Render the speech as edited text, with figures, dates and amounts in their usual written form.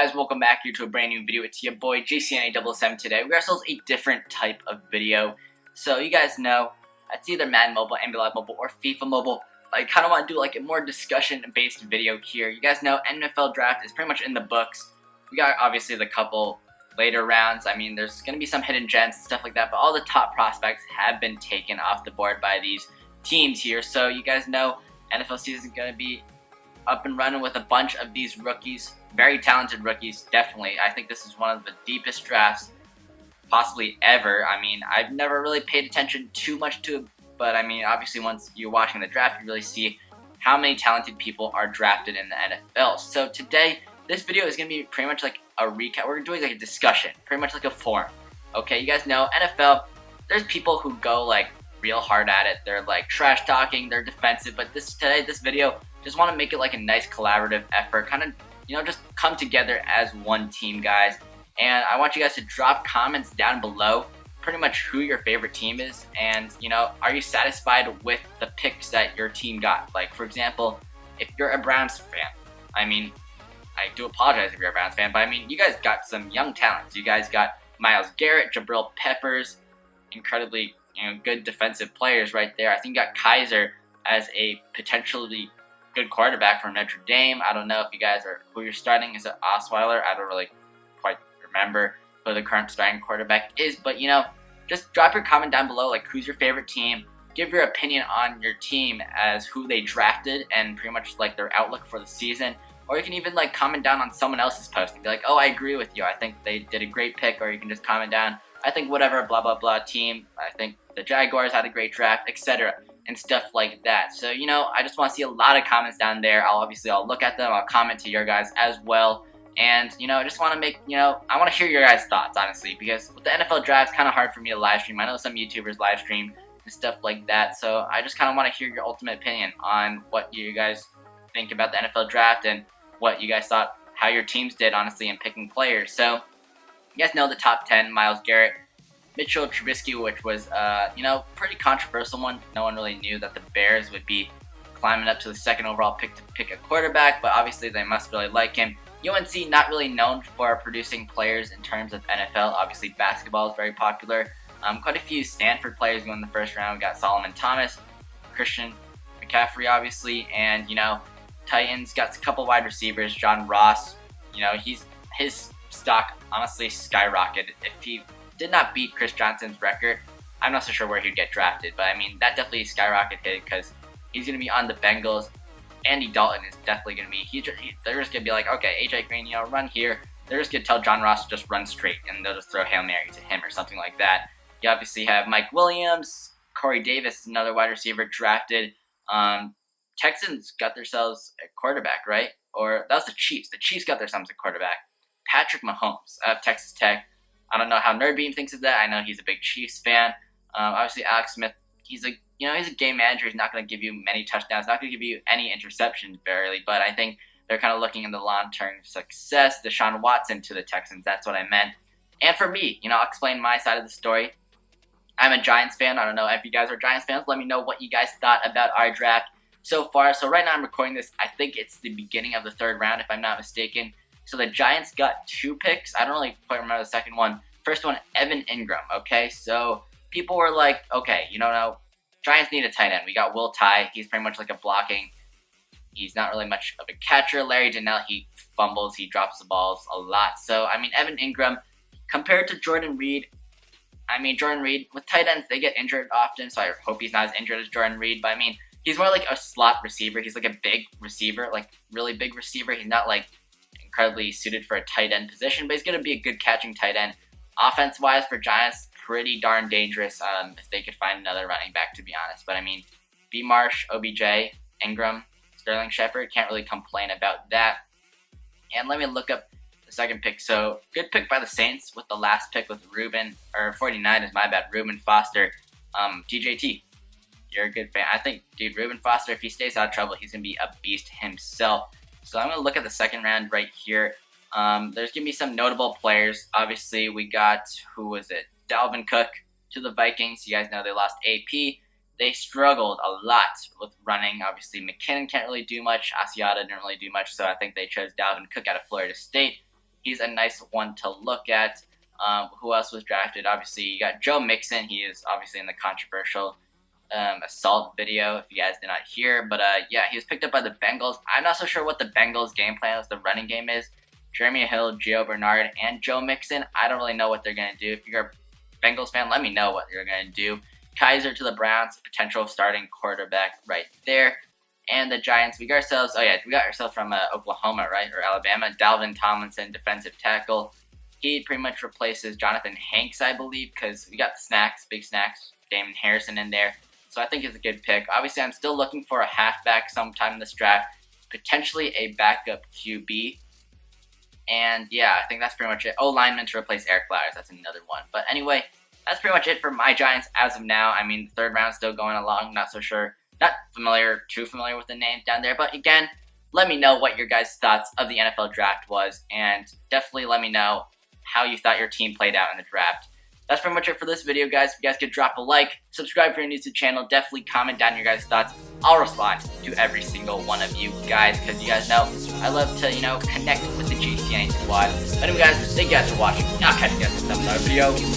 guys? Welcome back here to a brand new video. It's your boy JCNA77 today. We got ourselves a different type of video. So you guys know, it's either Madden Mobile, Live Mobile, or FIFA Mobile. I kind of want to do like a more discussion-based video here. You guys know NFL Draft is pretty much in the books. We got obviously the couple later rounds. I mean, there's going to be some hidden gems and stuff like that, but all the top prospects have been taken off the board by these teams here. So you guys know NFL season is going to be up and running with a bunch of these rookies, very talented rookies, definitely. I think this is one of the deepest drafts possibly ever. I mean, I've never really paid attention too much to it, but I mean, obviously once you're watching the draft, you really see how many talented people are drafted in the NFL. So today, this video is going to be pretty much like a recap. We're doing like a discussion, pretty much like a forum. Okay, you guys know NFL, there's people who go like real hard at it. They're like trash talking, they're defensive, but this video, just want to make it like a nice collaborative effort, kind of, just come together as one team, guys. And I want you guys to drop comments down below, pretty much who your favorite team is, and, are you satisfied with the picks that your team got? Like, for example, if you're a Browns fan, I mean, I do apologize if you're a Browns fan, but I mean, you guys got some young talents. You guys got Myles Garrett, Jabril Peppers, incredibly, good defensive players right there. I think you got Kaiser as a potentially good quarterback from Notre Dame. I don't know if you guys are who you're starting. Is it Osweiler? I don't really quite remember who the current starting quarterback is, but just drop your comment down below, like who's your favorite team. Give your opinion on your team as who they drafted and pretty much like their outlook for the season. Or you can even like comment down on someone else's post and be like, oh, I agree with you. I think they did a great pick. Or you can just comment down, I think whatever, blah, blah, blah team. I think the Jaguars had a great draft, etc. and stuff like that. So, I just want to see a lot of comments down there. I'll look at them. I'll comment to your guys as well. And, I just want to make, I want to hear your guys' thoughts, honestly, because with the NFL draft, it's kind of hard for me to live stream. I know some YouTubers live stream and stuff like that. So I just kind of want to hear your ultimate opinion on what you guys think about the NFL draft and what you guys thought, how your teams did, honestly, in picking players. So you guys know the top 10, Myles Garrett, Mitchell Trubisky, which was, pretty controversial one. No one really knew that the Bears would be climbing up to the second overall pick to pick a quarterback, but obviously they must really like him. UNC, not really known for producing players in terms of NFL. Obviously, basketball is very popular. Quite a few Stanford players go in the first round. We got Solomon Thomas, Christian McCaffrey, obviously, and, Titans got a couple wide receivers. John Ross, his stock honestly skyrocketed. If he did not beat Chris Johnson's record, I'm not so sure where he'd get drafted, but I mean, that definitely skyrocketed because he's going to be on the Bengals. Andy Dalton is definitely going to be, they're just going to be like, okay, AJ Green, run here. They're just going to tell John Ross to just run straight, and they'll just throw Hail Mary to him or something like that. You obviously have Mike Williams, Corey Davis, another wide receiver drafted. Texans got themselves a quarterback, right? Or that was the Chiefs. The Chiefs got themselves a quarterback. Patrick Mahomes of Texas Tech. I don't know how Nerdbeam thinks of that. I know he's a big Chiefs fan. Obviously, Alex Smith, he's a game manager. He's not going to give you many touchdowns, not going to give you any interceptions, barely. But I think they're kind of looking in the long-term success. Deshaun Watson to the Texans, that's what I meant. And for me, I'll explain my side of the story. I'm a Giants fan. I don't know if you guys are Giants fans. Let me know what you guys thought about our draft so far. So right now I'm recording this. I think it's the beginning of the third round, if I'm not mistaken. So the Giants got 2 picks. I don't really quite remember the second one. First one, Evan Ingram, okay? So people were like, okay, Giants need a tight end. We got Will Tye. He's pretty much like a blocking. He's not really much of a catcher. Larry Donnell, he fumbles. He drops the balls a lot. So, I mean, Evan Ingram, compared to Jordan Reed, Jordan Reed, with tight ends, they get injured often, so I hope he's not as injured as Jordan Reed. But, I mean, he's more like a slot receiver. He's like a big receiver, like really big receiver. He's not like incredibly suited for a tight end position, but he's going to be a good catching tight end. Offense-wise for Giants, pretty darn dangerous if they could find another running back, to be honest. But, I mean, B. Marsh, OBJ, Ingram, Sterling Shepard, can't really complain about that. And let me look up the second pick. So, good pick by the Saints with the last pick with Reuben 49ers, Foster, TJT. You're a good fan. I think, dude, Reuben Foster, if he stays out of trouble, he's going to be a beast himself. So I'm going to look at the second round right here. There's going to be some notable players. Obviously, we got, Dalvin Cook to the Vikings. You guys know they lost AP. They struggled a lot with running. Obviously, McKinnon can't really do much. Asiata didn't really do much, so I think they chose Dalvin Cook out of Florida State. he's a nice one to look at. Who else was drafted? Obviously, you got Joe Mixon. He is obviously in the controversial assault video, if you guys did not hear. But yeah, he was picked up by the Bengals. I'm not so sure what the Bengals' game plan is, the running game is. Jeremy Hill, Gio Bernard, and Joe Mixon. I don't really know what they're going to do. If you're a Bengals fan, let me know what you're going to do. Kaiser to the Browns, potential starting quarterback right there. And the Giants, we got ourselves from Oklahoma, right, or Alabama. Dalvin Tomlinson, defensive tackle. He pretty much replaces Jonathan Hanks, I believe, because we got the snacks, big snacks, Damon Harrison in there. So I think it's a good pick. Obviously, I'm still looking for a halfback sometime in this draft, potentially a backup QB. And yeah, I think that's pretty much it. Oh, lineman to replace Eric Flowers. That's another one. But anyway, that's pretty much it for my Giants as of now. I mean, the third round still going along. Not so sure. Not too familiar with the name down there. But again, let me know what your guys' thoughts of the NFL draft was. And definitely let me know how you thought your team played out in the draft. That's pretty much it for this video, guys. If you guys could drop a like, subscribe if you're new to the channel, definitely comment down your guys' thoughts. I'll respond to every single one of you guys, because you guys know I love to, connect with the GCN squad. But anyway, guys, thank you guys for watching. I'll catch you guys in another video.